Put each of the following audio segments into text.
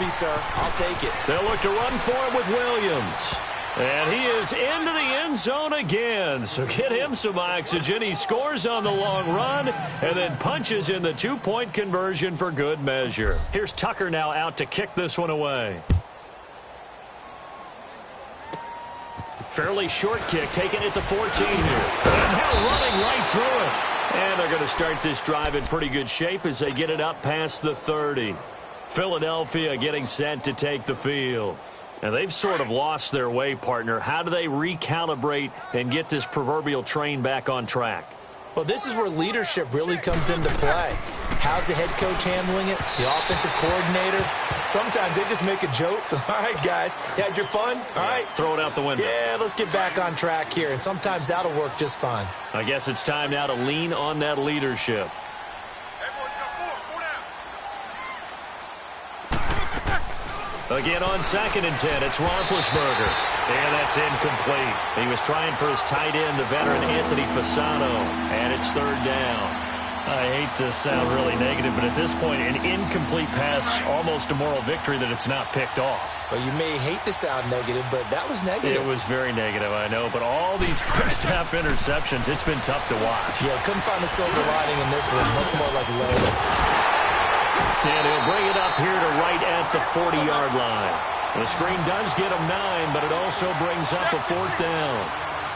Sir, I'll take it. They'll look to run for it with Williams. And he is into the end zone again. So get him some oxygen. He scores on the long run and then punches in the two-point conversion for good measure. Here's Tucker now out to kick this one away. Fairly short kick, taking it to 14 here. And now running right through it. And they're going to start this drive in pretty good shape as they get it up past the 30. Philadelphia getting set to take the field. And they've sort of lost their way, partner. How do they recalibrate and get this proverbial train back on track? Well, this is where leadership really comes into play. How's the head coach handling it? The offensive coordinator? Sometimes they just make a joke. All right, guys, you had your fun? All right. Throw it out the window. Yeah, let's get back on track here. And sometimes that'll work just fine. I guess it's time now to lean on that leadership. Again on 2nd and 10, it's Roethlisberger. And that's incomplete. He was trying for his tight end, the veteran Anthony Fasano. And it's 3rd down. I hate to sound really negative, but at this point, an incomplete pass, almost a moral victory that it's not picked off. Well, you may hate to sound negative, but that was negative. It was very negative, I know. But all these first-half interceptions, it's been tough to watch. Yeah, couldn't find a silver lining in this one. Much more like lead. And he'll bring it up here to right at the 40-yard line. The screen does get him 9, but it also brings up a 4th down.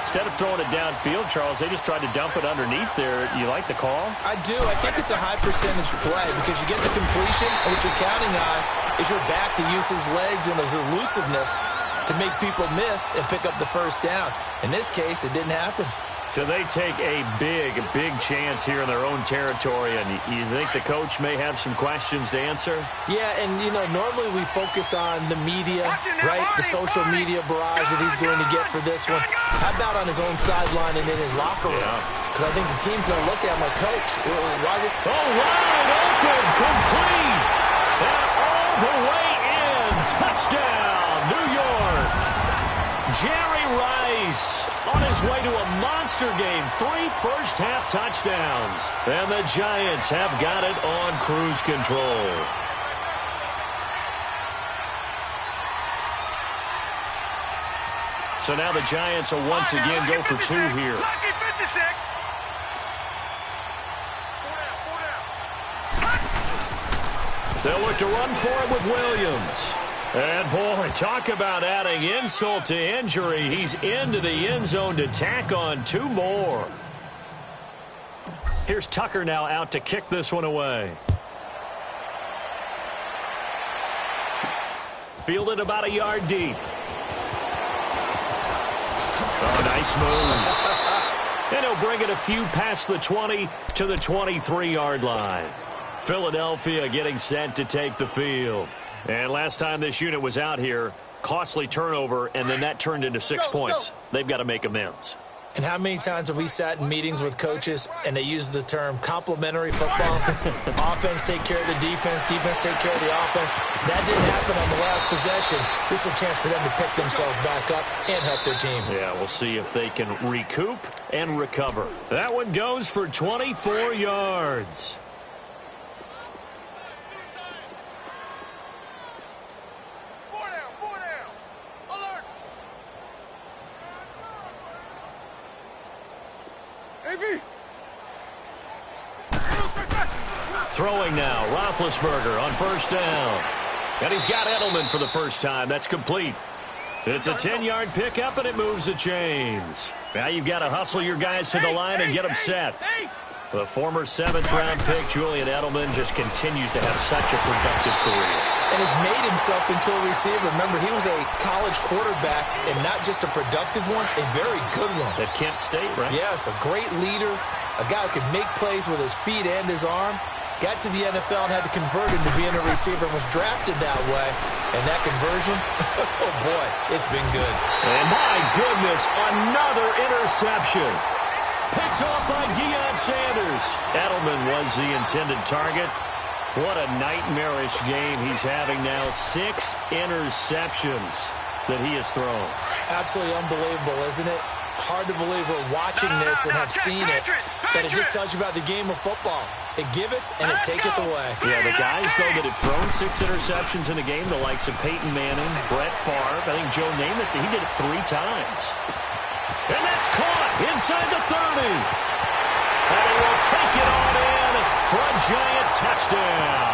Instead of throwing it downfield, Charles, they just tried to dump it underneath there. You like the call? I do. I think it's a high-percentage play because you get the completion, and what you're counting on is your back to use his legs and his elusiveness to make people miss and pick up the 1st down. In this case, it didn't happen. So they take a big chance here in their own territory, and you think the coach may have some questions to answer? Yeah, and, you know, normally we focus on the media, right, the social media barrage that he's going to get for this one. How about on his own sideline and in his locker room? Because I think the team's going to look at him like, Coach, why would... Oh, wide open, complete, and all the way in. Touchdown, New York. Jerry Rice on his way to a monster game. 3 first-half touchdowns. And the Giants have got it on cruise control. So now the Giants will once again go for 2 here. They'll look to run for it with Williams. And, boy, talk about adding insult to injury. He's into the end zone to tack on 2 more. Here's Tucker now out to kick this one away. Fielded about a yard deep. Oh, nice move. And he'll bring it a few past the 20 to the 23-yard line. Philadelphia getting set to take the field. And last time this unit was out here, costly turnover, and then that turned into 6 points. They've got to make amends. And how many times have we sat in meetings with coaches and they use the term complementary football? Offense take care of the defense, defense take care of the offense. That didn't happen on the last possession. This is a chance for them to pick themselves back up and help their team. Yeah, we'll see if they can recoup and recover. That one goes for 24 yards. Throwing now, Roethlisberger on 1st down. And he's got Edelman for the first time. That's complete. It's a 10-yard pickup, and it moves the chains. Now you've got to hustle your guys to the line and get them set. The former 7th-round pick, Julian Edelman, just continues to have such a productive career. And has made himself into a receiver. Remember, he was a college quarterback, and not just a productive one, a very good one. At Kent State, right? Yes, a great leader, a guy who could make plays with his feet and his arm. Got to the NFL and had to convert into being a receiver and was drafted that way. And that conversion, oh boy, it's been good. And my goodness, another interception. Picked off by Deion Sanders. Edelman was the intended target. What a nightmarish game he's having now. 6 interceptions that he has thrown. Absolutely unbelievable, isn't it? Hard to believe we're watching this and have seen it. But it just tells you about the game of football. It giveth and it taketh away. Yeah, the guys, though, that have thrown 6 interceptions in a game, the likes of Peyton Manning, Brett Favre, I think Joe Namath, he did it 3 times. And that's caught inside the 30. And he will take it on in for a giant touchdown.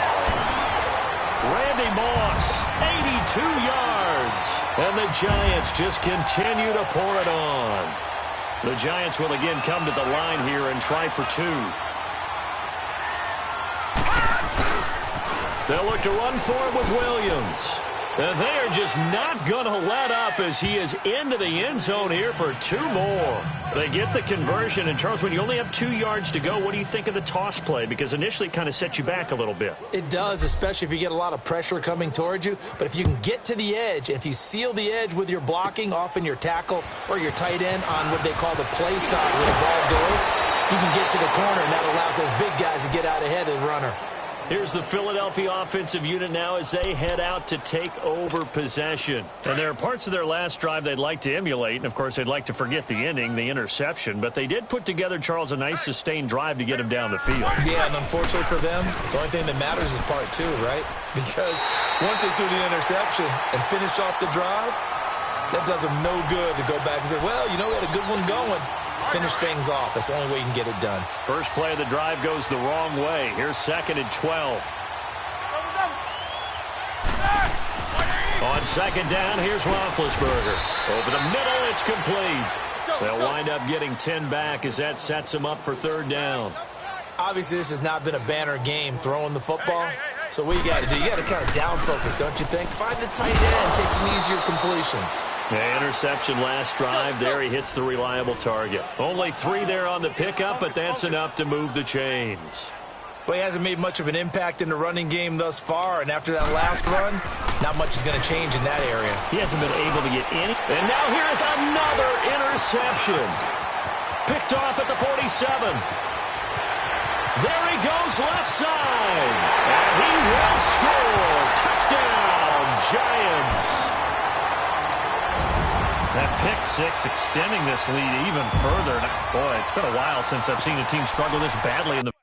Randy Moss, 82 yards. And the Giants just continue to pour it on. The Giants will again come to the line here and try for 2. They'll look to run for it with Williams. And they are just not going to let up as he is into the end zone here for 2 more. They get the conversion. And, Charles, when you only have 2 yards to go, what do you think of the toss play? Because initially it kind of sets you back a little bit. It does, especially if you get a lot of pressure coming towards you. But if you can get to the edge, if you seal the edge with your blocking, often your tackle or your tight end on what they call the play side where the ball goes, you can get to the corner, and that allows those big guys to get out ahead of the runner. Here's the Philadelphia offensive unit now as they head out to take over possession. And there are parts of their last drive they'd like to emulate. And, of course, they'd like to forget the ending, the interception. But they did put together, Charles, a nice sustained drive to get him down the field. Yeah, and unfortunately for them, the only thing that matters is part 2, right? Because once they threw the interception and finished off the drive, that does them no good to go back and say, well, you know, we had a good one going. Finish things off. That's the only way you can get it done. First play of the drive goes the wrong way. Here's 2nd and 12. On 2nd down, here's Roethlisberger. Over the middle, it's complete. They'll wind up getting 10 back as that sets them up for 3rd down. Obviously, this has not been a banner game throwing the football. So what you got to do, you got to kind of down focus, don't you think? Find the tight end, take some easier completions. The interception last drive there. He hits the reliable target. Only 3 there on the pickup, but that's enough to move the chains. Well, he hasn't made much of an impact in the running game thus far, and after that last run, not much is going to change in that area. He hasn't been able to get any. And now here is another interception. Picked off at the 47. There he goes left side. And he will score. Touchdown, Giants. That pick 6 extending this lead even further. Boy, it's been a while since I've seen a team struggle this badly in the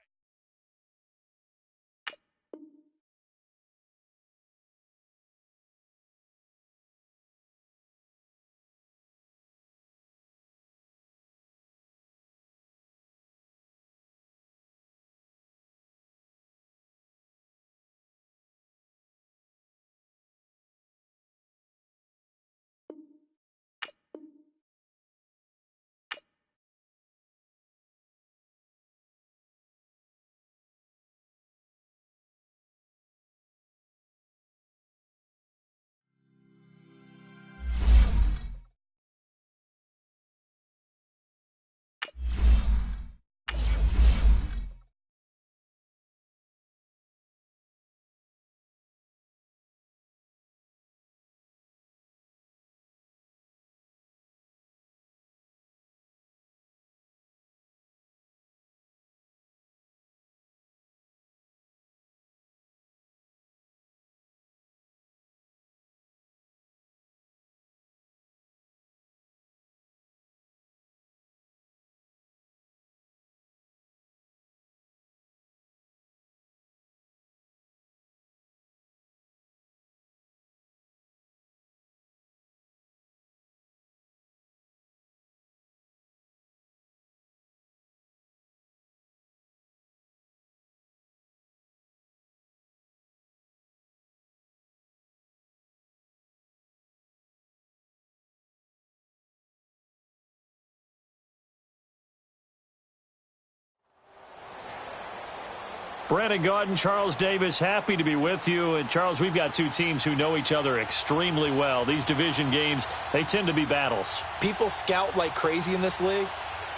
Brandon Gaudin, Charles Davis, happy to be with you. And, Charles, we've got 2 teams who know each other extremely well. These division games, they tend to be battles. People scout like crazy in this league,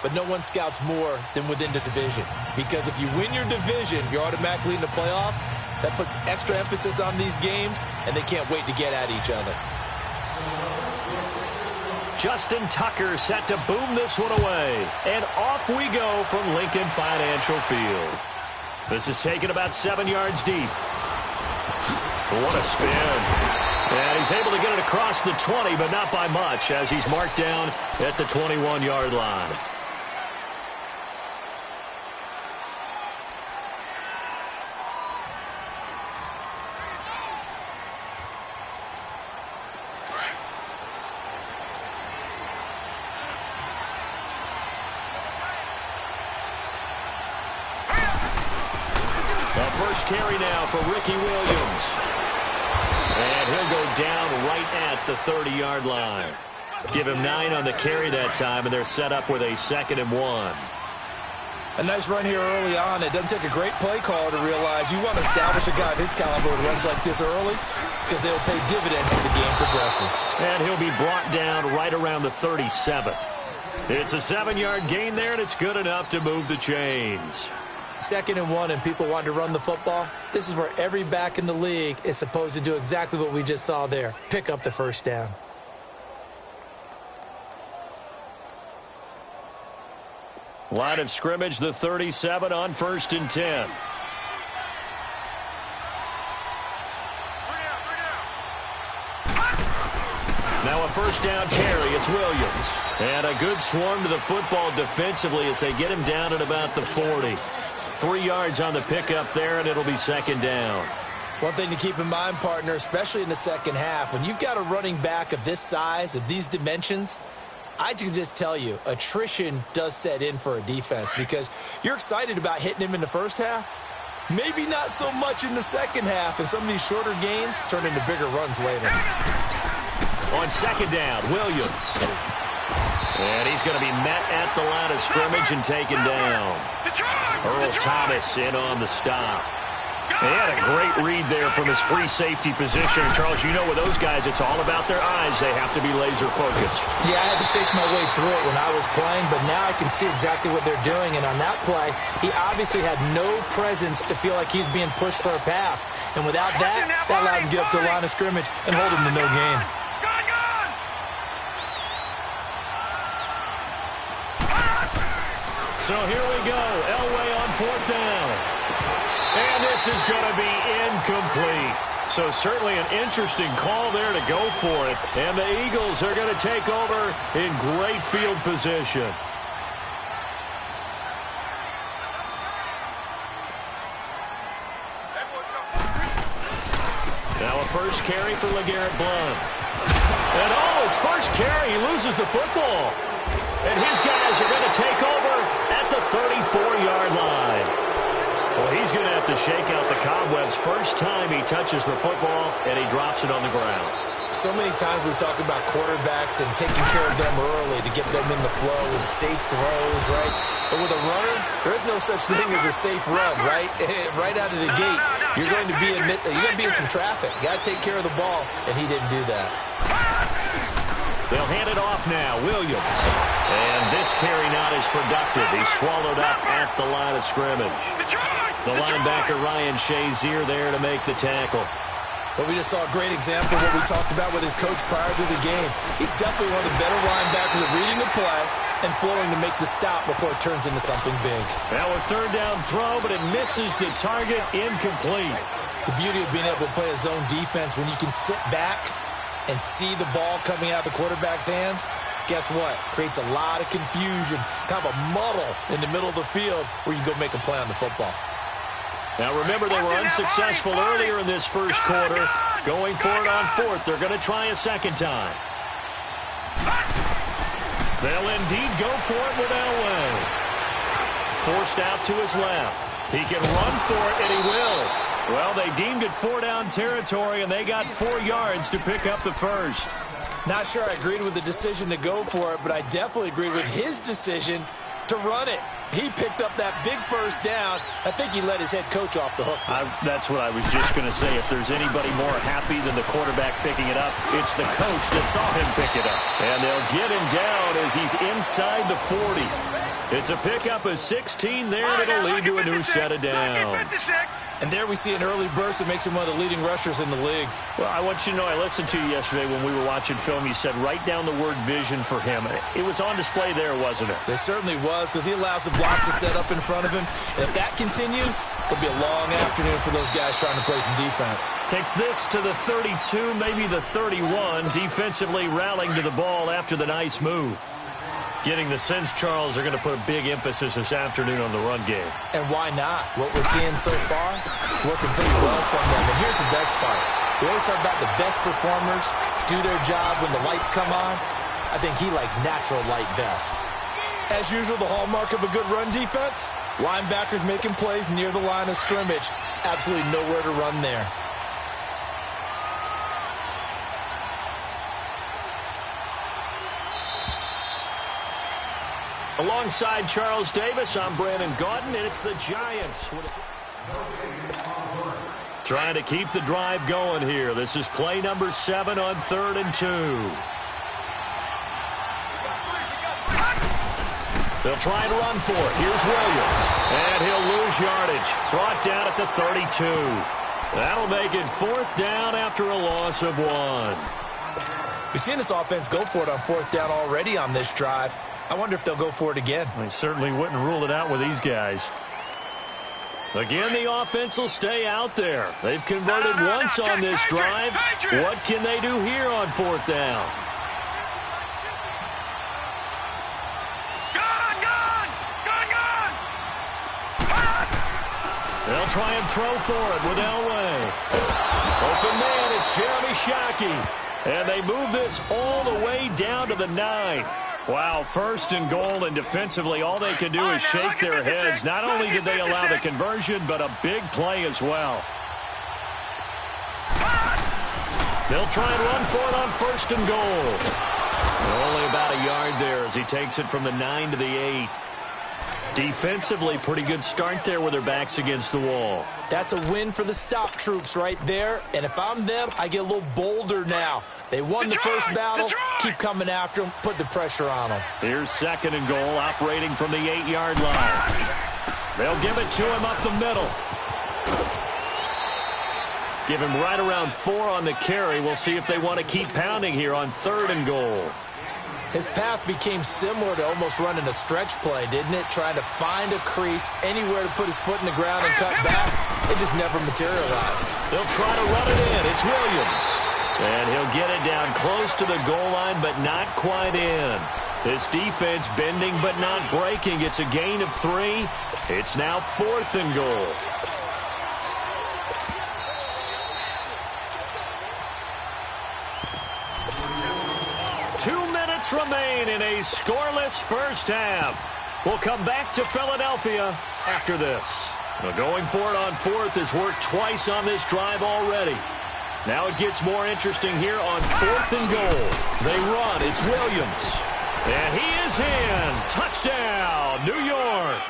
but no one scouts more than within the division. Because if you win your division, you're automatically in the playoffs. That puts extra emphasis on these games, and they can't wait to get at each other. Justin Tucker set to boom this one away. And off we go from Lincoln Financial Field. This is taken about 7 yards deep. What a spin. And he's able to get it across the 20, but not by much, as he's marked down at the 21-yard line. first carry now for Ricky Williams. And he'll go down right at the 30-yard line. Give him 9 on the carry that time, and they're set up with a 2nd and 1. A nice run here early on. It doesn't take a great play caller to realize you want to establish a guy of his caliber who runs like this early because they'll pay dividends as the game progresses. And he'll be brought down right around the 37. It's a 7-yard gain there, and it's good enough to move the chains. 2nd and 1, and people want to run the football. This is where every back in the league is supposed to do exactly what we just saw there. Pick up the first down. Line of scrimmage, the 37 on 1st and 10. Now a first down carry. It's Williams. And a good swarm to the football defensively as they get him down at about the 40. 3 yards on the pickup there, and it'll be 2nd down. One thing to keep in mind, partner, especially in the second half, when you've got a running back of this size, of these dimensions, I can just tell you, attrition does set in for a defense because you're excited about hitting him in the first half. Maybe not so much in the second half, and some of these shorter gains turn into bigger runs later. On 2nd down, Williams. And he's going to be met at the line of scrimmage and taken down. Earl Thomas in on the stop. He had a great read there from his free safety position. Charles, you know with those guys, it's all about their eyes. They have to be laser focused. Yeah, I had to fake my way through it when I was playing, but now I can see exactly what they're doing. And on that play, he obviously had no presence to feel like he's being pushed for a pass. And without that, that allowed him to get up to the line of scrimmage and hold him to no gain. So here we go. Elway on 4th down. And this is going to be incomplete. So certainly an interesting call there to go for it. And the Eagles are going to take over in great field position. Now a first carry for LeGarrette Blount. And his first carry, he loses the football. And his guys are going to take over at the 34-yard line. Well, he's going to have to shake out the cobwebs first time he touches the football, and he drops it on the ground. So many times we talk about quarterbacks and taking care of them early to get them in the flow and safe throws, right? But with a runner, there is no such thing as a safe run, right? Right out of the gate, you're going to be in some traffic. Got to take care of the ball, and he didn't do that. They'll hand it off now. Williams. And this carry not as productive. He's swallowed up at the line of scrimmage. The linebacker Ryan Shazier there to make the tackle. But we just saw a great example of what we talked about with his coach prior to the game. He's definitely one of the better linebackers at reading the play and flowing to make the stop before it turns into something big. Now a 3rd down throw, but it misses the target. Incomplete. The beauty of being able to play a zone defense when you can sit back and see the ball coming out of the quarterback's hands, guess what? Creates a lot of confusion, kind of a muddle in the middle of the field where you can go make a play on the football. Now remember, they were unsuccessful earlier in this first quarter. Going for it on 4th. They're going to try a 2nd time. They'll indeed go for it with Elway. Forced out to his left. He can run for it, and he will. Well, they deemed it 4-down territory, and they got 4 yards to pick up the first. Not sure I agreed with the decision to go for it, but I definitely agreed with his decision to run it. He picked up that big first down. I think he let his head coach off the hook. That's what I was just going to say. If there's anybody more happy than the quarterback picking it up, it's the coach that saw him pick it up. And they'll get him down as he's inside the 40. It's a pickup of 16 there, and it'll lead to a new set of downs. And there we see an early burst that makes him one of the leading rushers in the league. Well, I want you to know, I listened to you yesterday when we were watching film. You said write down the word vision for him. It was on display there, wasn't it? It certainly was, because he allows the blocks to set up in front of him. And if that continues, it'll be a long afternoon for those guys trying to play some defense. Takes this to the 32, maybe the 31, defensively rallying to the ball after the nice move. Getting the sense, Charles, are going to put a big emphasis this afternoon on the run game. And why not? What we're seeing so far, working pretty well from them. And here's the best part. We always talk about the best performers do their job when the lights come on. I think he likes natural light best. As usual, the hallmark of a good run defense, Linebackers making plays near the line of scrimmage. Absolutely nowhere to run there. Alongside Charles Davis, I'm Brandon Gaudin, and it's the Giants. Trying to keep the drive going here. This is play number 7 on 3rd and 2. They'll try and run for it. Here's Williams. And he'll lose yardage. Brought down at the 32. That'll make it 4th down after a loss of 1. We've seen this offense go for it on 4th down already on this drive. I wonder if they'll go for it again. I certainly wouldn't rule it out with these guys. Again, the offense will stay out there. They've converted once on this drive. What can they do here on 4th down? They'll try and throw for it with Elway. Open man, it's Jeremy Shockey. And they move this all the way down to the 9. Wow, 1st and goal, and defensively all they can do is shake their heads. Not only did they allow the conversion, but a big play as well. They'll try and run for it on 1st and goal. Only about a yard there as he takes it from the 9 to the 8. Defensively, pretty good start there with their backs against the wall. That's a win for the stop troops right there. And if I'm them, I get a little bolder now. They won the first battle. Keep coming after them. Put the pressure on them. Here's 2nd and goal, operating from the 8-yard line. They'll give it to him up the middle. Give him right around 4 on the carry. We'll see if they want to keep pounding here on 3rd and goal. His path became similar to almost running a stretch play, didn't it? Trying to find a crease, anywhere to put his foot in the ground and cut back. It just never materialized. They'll try to run it in. It's Williams. And he'll get it down close to the goal line, but not quite in. This defense bending but not breaking. It's a gain of 3. It's now 4th and goal. Remain in a scoreless first half. We'll come back to Philadelphia after this. Now going for it on 4th has worked twice on this drive already. Now it gets more interesting here on 4th and goal. They run. It's Williams. And he is in. Touchdown, New York.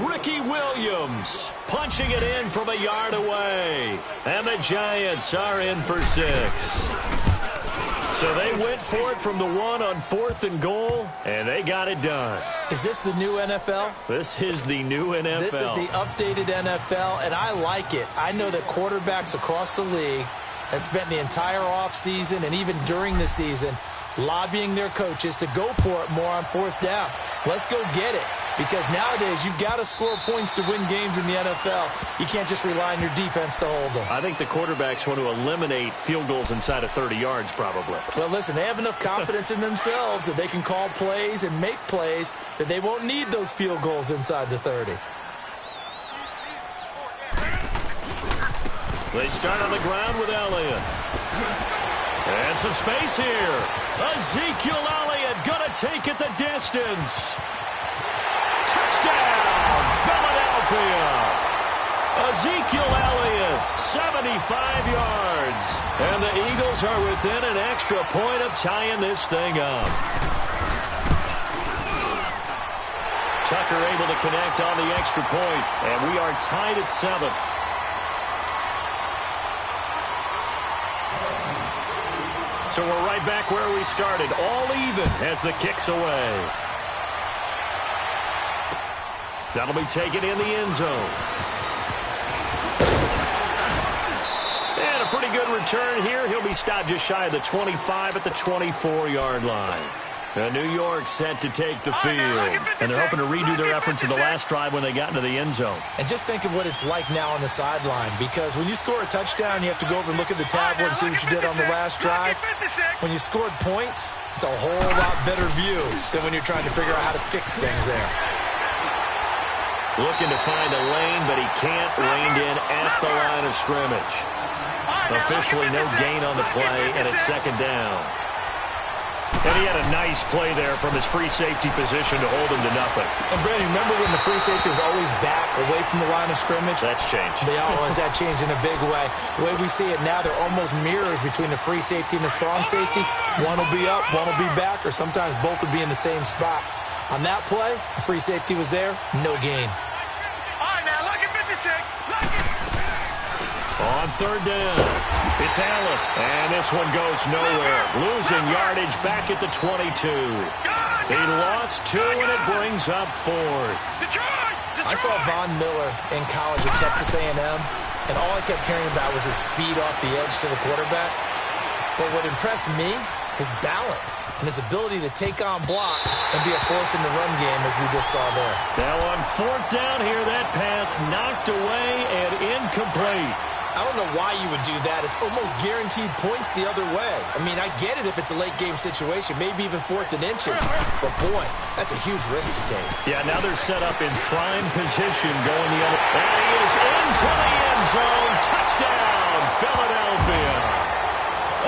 Ricky Williams punching it in from a yard away. And the Giants are in for 6. So they went for it from the 1 on 4th and goal, and they got it done. Is this the new NFL? This is the new NFL. This is the updated NFL, and I like it. I know that quarterbacks across the league have spent the entire offseason and even during the season lobbying their coaches to go for it more on 4th down. Let's go get it. Because nowadays, you've got to score points to win games in the NFL. You can't just rely on your defense to hold them. I think the quarterbacks want to eliminate field goals inside of 30 yards, probably. Well, listen, they have enough confidence in themselves that they can call plays and make plays that they won't need those field goals inside the 30. They start on the ground with Elliott. And some space here. Ezekiel Elliott going to take it the distance. Touchdown, Philadelphia. Ezekiel Elliott, 75 yards. And the Eagles are within an extra point of tying this thing up. Tucker able to connect on the extra point, and we are tied at 7. So we're right back where we started, all even as the kick's away. That'll be taken in the end zone. And a pretty good return here. He'll be stopped just shy of the 25 at the 24-yard line. New York set to take the field. And they're hoping to redo their efforts in the last drive when they got into the end zone. And just think of what it's like now on the sideline. Because when you score a touchdown, you have to go over and look at the tablet and see what you did on the last drive. When you scored points, it's a whole lot better view than when you're trying to figure out how to fix things there. Looking to find a lane, but he can't. Reined in at the line of scrimmage. Officially no gain on the play, and it's 2nd down. And he had a nice play there from his free safety position to hold him to nothing. And, Brandon, remember when the free safety was always back away from the line of scrimmage? That's changed. That changed in a big way. The way we see it now, they're almost mirrors between the free safety and the strong safety. One will be up, one will be back, or sometimes both will be in the same spot. On that play, the free safety was there, no gain. All right, now, look at 56. Look at... On third down, it's Allen, and this one goes nowhere. Losing yardage back at the 22. He lost 2, and it brings up 4th. I saw Von Miller in college at Texas A&M, and all I kept hearing about was his speed off the edge to the quarterback. But what impressed me, his balance and his ability to take on blocks and be a force in the run game, as we just saw there. Now on 4th down here, that pass knocked away and incomplete. I don't know why you would do that. It's almost guaranteed points the other way. I mean, I get it if it's a late game situation, maybe even 4th and inches. But, boy, that's a huge risk to take. Yeah, now they're set up in prime position going the other. And he is into the end zone. Touchdown, Philadelphia.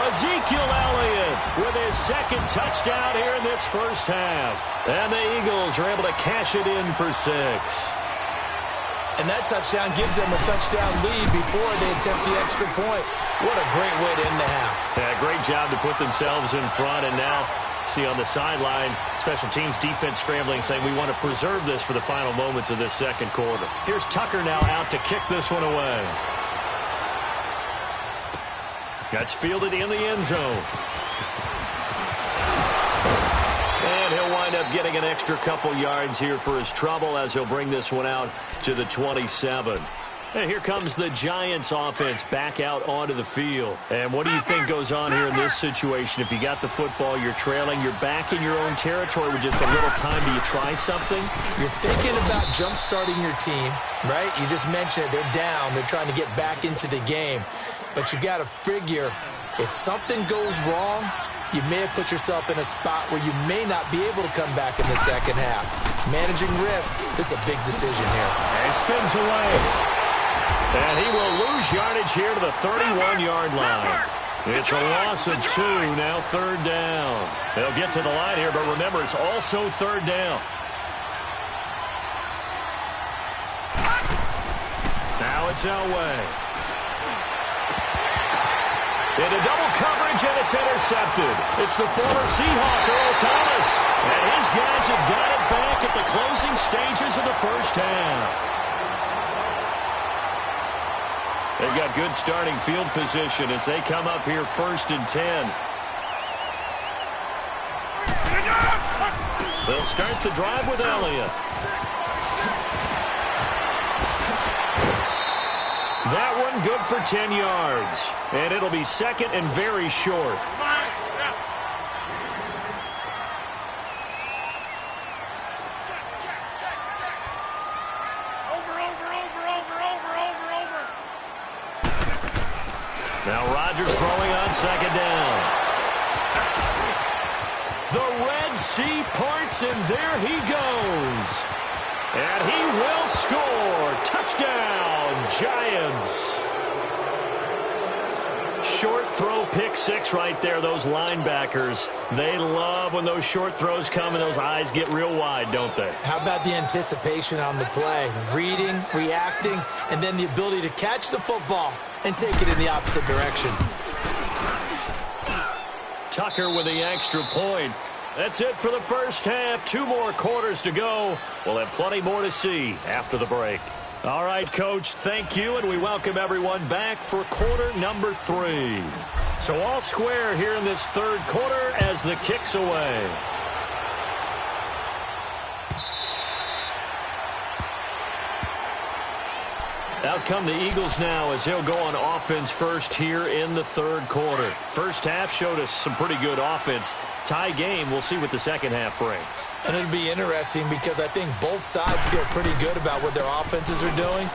Ezekiel Elliott with his 2nd touchdown here in this first half. And the Eagles are able to cash it in for 6. And that touchdown gives them a touchdown lead before they attempt the extra point. What a great way to end the half. Yeah, great job to put themselves in front. And now, see on the sideline, special teams defense scrambling, saying we want to preserve this for the final moments of this second quarter. Here's Tucker now out to kick this one away. That's fielded in the end zone. And he'll wind up getting an extra couple yards here for his trouble as he'll bring this one out to the 27. And here comes the Giants offense back out onto the field. And what do you think goes on here in this situation? If you got the football, you're trailing, you're back in your own territory with just a little time. Do you try something? You're thinking about jump-starting your team, right? You just mentioned it. They're down. They're trying to get back into the game. But you got to figure if something goes wrong, you may have put yourself in a spot where you may not be able to come back in the second half. Managing risk is a big decision here. And he spins away. And he will lose yardage here to the 31-yard line. It's a loss of 2, now 3rd down. They'll get to the line here, but remember, it's also 3rd down. Now it's Elway. Into double coverage, and it's intercepted. It's the former Seahawk, Earl Thomas. And his guys have got it back at the closing stages of the first half. They've got good starting field position as they come up here 1st and 10. They'll start the drive with Elliott. That one good for 10 yards. And it'll be 2nd and very short. Now Rodgers throwing on 2nd down. The Red Sea parts, and there he goes. And he will score. Touchdown, Giants. Short throw, pick 6 right there. Those linebackers, they love when those short throws come and those eyes get real wide, don't they? How about the anticipation on the play? Reading, reacting, and then the ability to catch the football and take it in the opposite direction. Tucker with the extra point. That's it for the first half. 2 more quarters to go. We'll have plenty more to see after the break. All right, Coach, thank you, and we welcome everyone back for quarter number 3. So all square here in this 3rd quarter as the kick's away. Out come the Eagles now as they'll go on offense first here in the 3rd quarter. First half showed us some pretty good offense. Tie game, we'll see what the second half brings. And it'll be interesting because I think both sides feel pretty good about what their offenses are doing.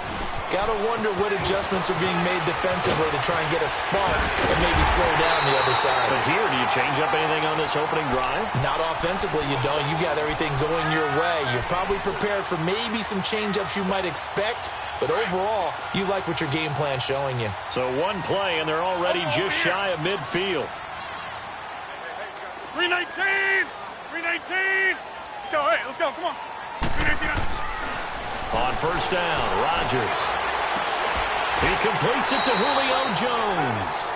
Got to wonder what adjustments are being made defensively to try and get a spark and maybe slow down the other side. But here, do you change up anything on this opening drive? Not offensively, you don't. You got everything going your way. You're probably prepared for maybe some change-ups you might expect, but overall, you like what your game plan's showing you. So one play, and they're already just shy of midfield. 319! 319! So, hey, let's go. Come on. 319. On first down, Rodgers. He completes it to Julio Jones.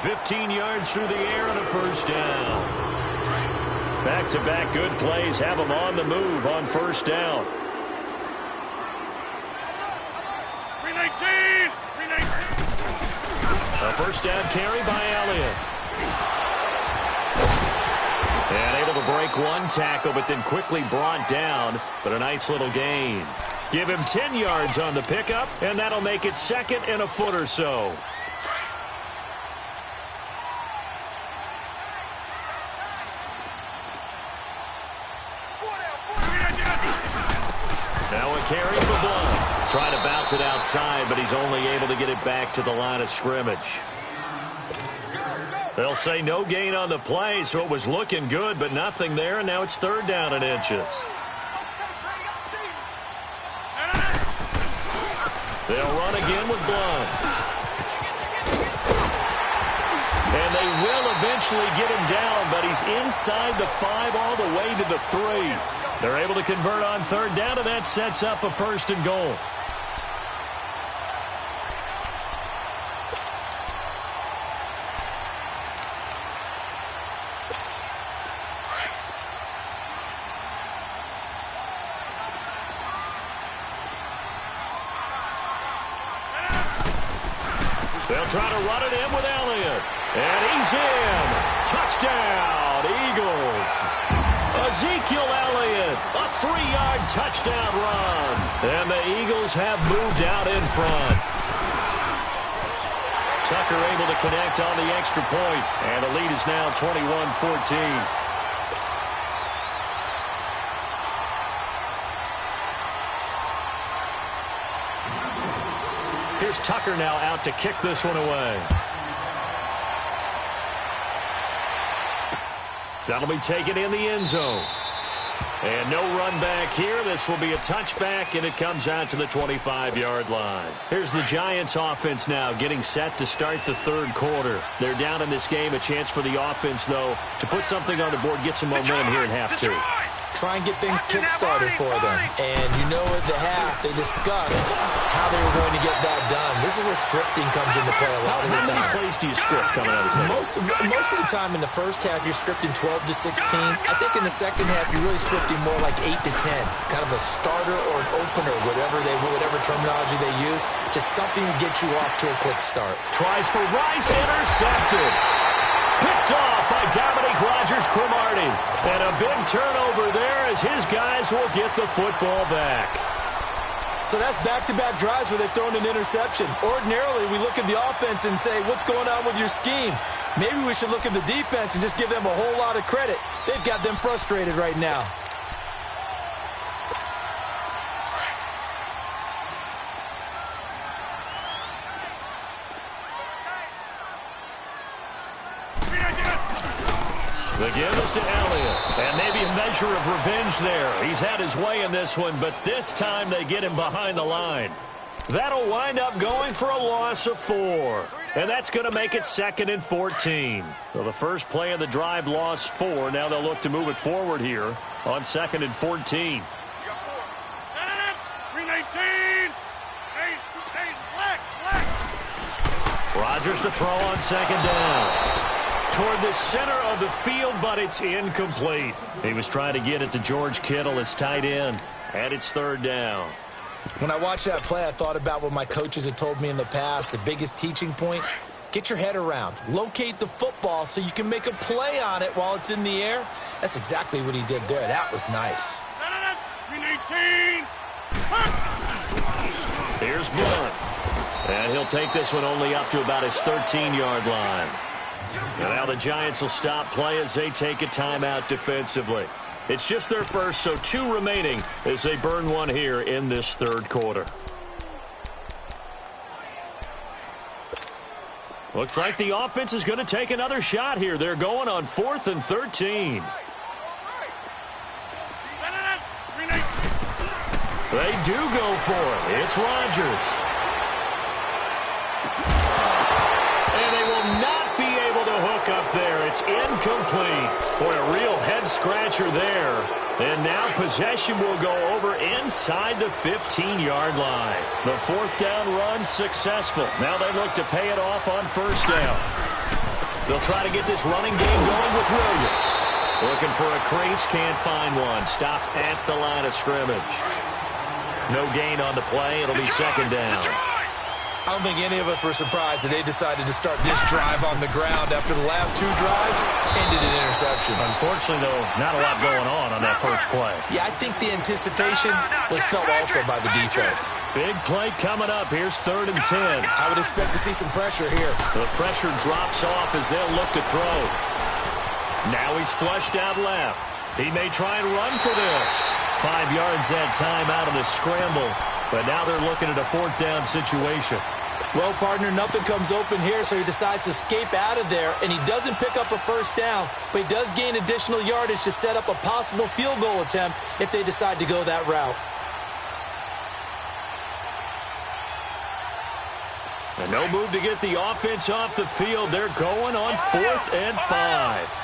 15 yards through the air and a first down. Back-to-back good plays have him on the move on first down. 319! 319! A first down carry by Elliott. And able to break one tackle, but then quickly brought down. But a nice little gain. Give him 10 yards on the pickup, and that'll make it second and a foot or so. Now a carry for Blunt. Trying to bounce it outside, but he's only able to get it back to the line of scrimmage. They'll say no gain on the play, so it was looking good, but nothing there, and now it's third down and inches. They'll run again with Blunt. And they will eventually get him down, but he's inside the 5 all the way to the 3. They're able to convert on third down, and that sets up a first and goal. They'll try to run it in with Elliott. And he's in. Touchdown, Eagles. Ezekiel Elliott, a 3-yard touchdown run. And the Eagles have moved out in front. Tucker able to connect on the extra point. And the lead is now 21-14. Here's Tucker now out to kick this one away. That'll be taken in the end zone. And no run back here. This will be a touchback, and it comes out to the 25-yard line. Here's the Giants offense now getting set to start the third quarter. They're down in this game. A chance for the offense, though, to put something on the board, get some momentum here at half two. Try and get things kick-started for them. And you know at the half, they discussed how they were going to get that done. This is where scripting comes into play a lot of the time. How many plays do you script coming out of the second? Most of the time in the first half, you're scripting 12 to 16. I think in the second half, you're really scripting more like 8 to 10. Kind of a starter or an opener, whatever terminology they use. Just something to get you off to a quick start. Tries for Rice, intercepted. Picked off by Dominique Rodgers-Cromartie. And a big turnover there as his guys will get the football back. So that's back-to-back drives where they've thrown an interception. Ordinarily, we look at the offense and say, what's going on with your scheme? Maybe we should look at the defense and just give them a whole lot of credit. They've got them frustrated right now. The give is to Elliott. And maybe a measure of revenge there. He's had his way in this one, but this time they get him behind the line. That'll wind up going for a loss of 4. And that's going to make it second and 14. So the first play of the drive lost 4. Now they'll look to move it forward here on second and 14. 319! Hey, flex! Rodgers to throw on second down. Toward the center of the field, but it's incomplete. He was trying to get it to George Kittle, his tight end, and it's third down. When I watched that play, I thought about what my coaches had told me in the past. The biggest teaching point, get your head around. Locate the football so you can make a play on it while it's in the air. That's exactly what he did there. That was nice. 319! Here's Blunt. And he'll take this one only up to about his 13-yard line. And now the Giants will stop play as they take a timeout defensively. It's just their first, so 2 remaining as they burn one here in this third quarter. Looks like the offense is going to take another shot here. They're going on 4th and 13. They do go for it. It's Rodgers. And they will not be able to hook up there. It's incomplete. Boy, a real head-scratcher there. And now possession will go over inside the 15-yard line. The fourth down run successful. Now they look to pay it off on first down. They'll try to get this running game going with Williams. Looking for a crease, can't find one. Stopped at the line of scrimmage. No gain on the play. It'll be second down. I don't think any of us were surprised that they decided to start this drive on the ground after the last two drives ended in interceptions. Unfortunately, though, not a lot going on that first play. Yeah, I think the anticipation was felt also by the defense. Big play coming up. Here's 3rd and 10. I would expect to see some pressure here. The pressure drops off as they'll look to throw. Now he's flushed out left. He may try and run for this. 5 yards that time out of the scramble. But now they're looking at a 4th down situation. Well, partner, nothing comes open here, so he decides to escape out of there, and he doesn't pick up a first down, but he does gain additional yardage to set up a possible field goal attempt if they decide to go that route. And no move to get the offense off the field. They're going on 4th and 5.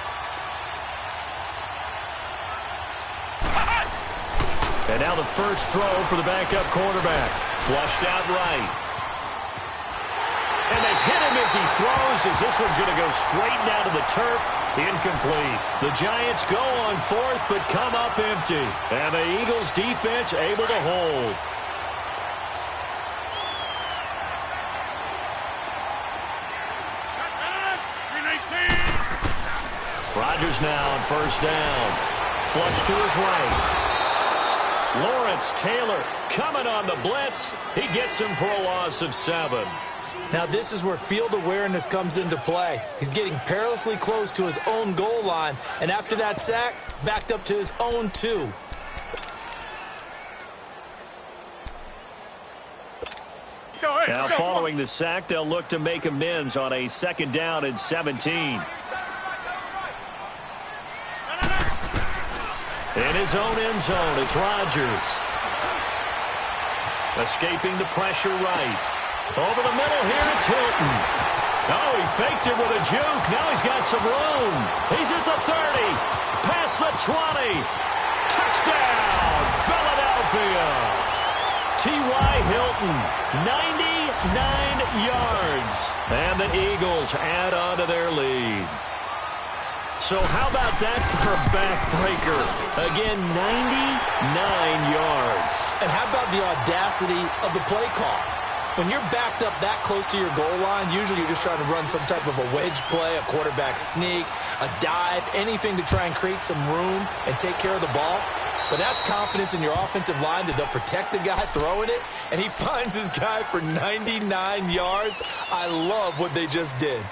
And now the first throw for the backup quarterback. Flushed out right. And they hit him as he throws, as this one's going to go straight down to the turf. Incomplete. The Giants go on 4th, but come up empty. And the Eagles defense able to hold. Rodgers now on first down. Flush to his right. Lawrence Taylor coming on the blitz. He gets him for a loss of 7. Now this is where field awareness comes into play. He's getting perilously close to his own goal line, and after that sack, backed up to his own 2. Now following the sack, they'll look to make amends on a 2nd down and 17. In his own end zone, it's Rodgers. Escaping the pressure right. Over the middle here, it's Hilton. Oh, he faked it with a juke. Now he's got some room. He's at the 30. Past the 20. Touchdown, Philadelphia. T.Y. Hilton, 99 yards. And the Eagles add on to their lead. So how about that for a backbreaker? Again, 99 yards. And how about the audacity of the play call? When you're backed up that close to your goal line, usually you're just trying to run some type of a wedge play, a quarterback sneak, a dive, anything to try and create some room and take care of the ball. But that's confidence in your offensive line that they'll protect the guy throwing it, and he finds his guy for 99 yards. I love what they just did.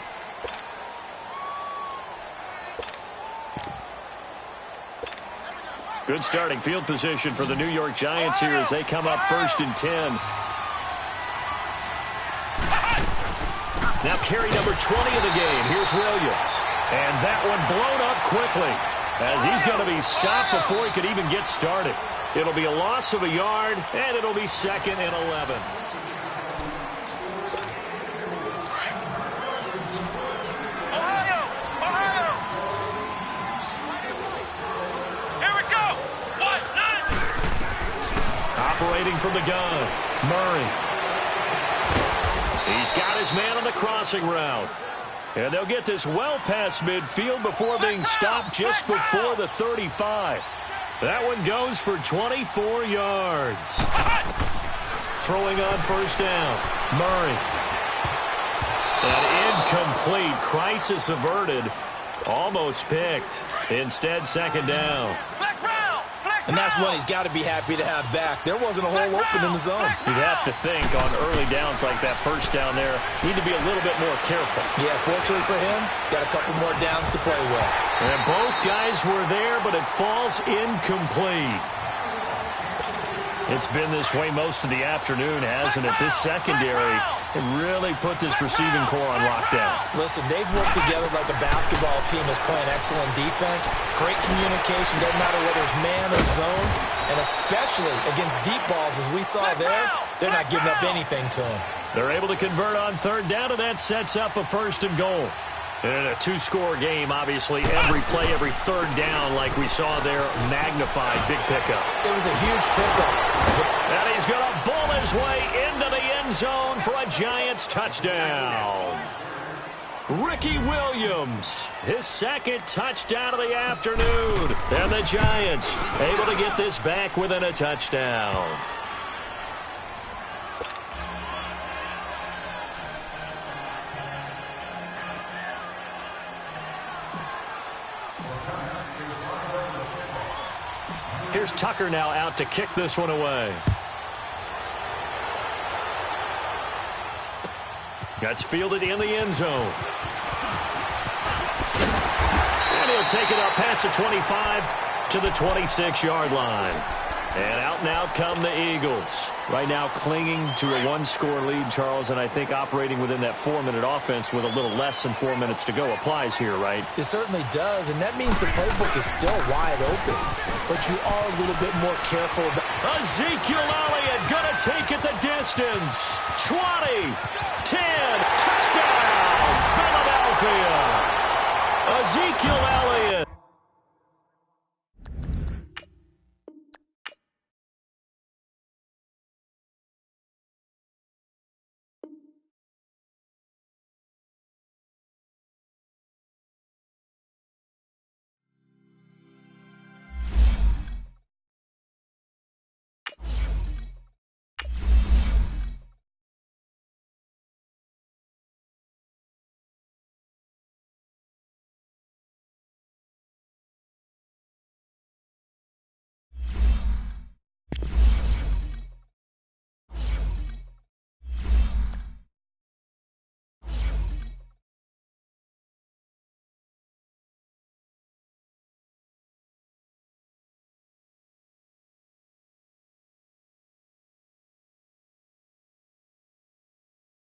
Good starting field position for the New York Giants here as they come up 1st and 10. Now carry number 20 of the game. Here's Williams. And that one blown up quickly as he's going to be stopped before he could even get started. It'll be a loss of a yard, and it'll be 2nd and 11. Operating from the gun, Murray. He's got his man on the crossing route. And they'll get this well past midfield before being stopped just before the 35. That one goes for 24 yards. Throwing on first down, Murray. An incomplete, crisis averted, almost picked. Instead, 2nd down. And that's one he's got to be happy to have back. There wasn't a hole open in the zone. You'd have to think on early downs like that first down there, need to be a little bit more careful. Yeah, fortunately for him, got a couple more downs to play with. And both guys were there, but it falls incomplete. It's been this way most of the afternoon, hasn't it? This secondary really put this receiving core on lockdown. Listen, they've worked together like a basketball team that's playing excellent defense. Great communication, doesn't matter whether it's man or zone. And especially against deep balls, as we saw there, they're not giving up anything to him. They're able to convert on 3rd down, and that sets up a 1st and goal. In a two-score game, obviously, every play, every third down, like we saw there, magnified. Big pickup. It was a huge pickup. And he's going to bull his way into the end zone for a Giants touchdown. Ricky Williams, his second touchdown of the afternoon. And the Giants able to get this back within a touchdown. Here's Tucker now out to kick this one away. That's fielded in the end zone. And he'll take it up past the 25 to the 26-yard line. And out come the Eagles. Right now clinging to a one-score lead, Charles, and I think operating within that 4-minute offense with a little less than 4 minutes to go applies here, right? It certainly does, and that means the playbook is still wide open. But you are a little bit more careful about... Ezekiel Elliott going to take it the distance. 20, 10, touchdown, Philadelphia. Ezekiel Elliott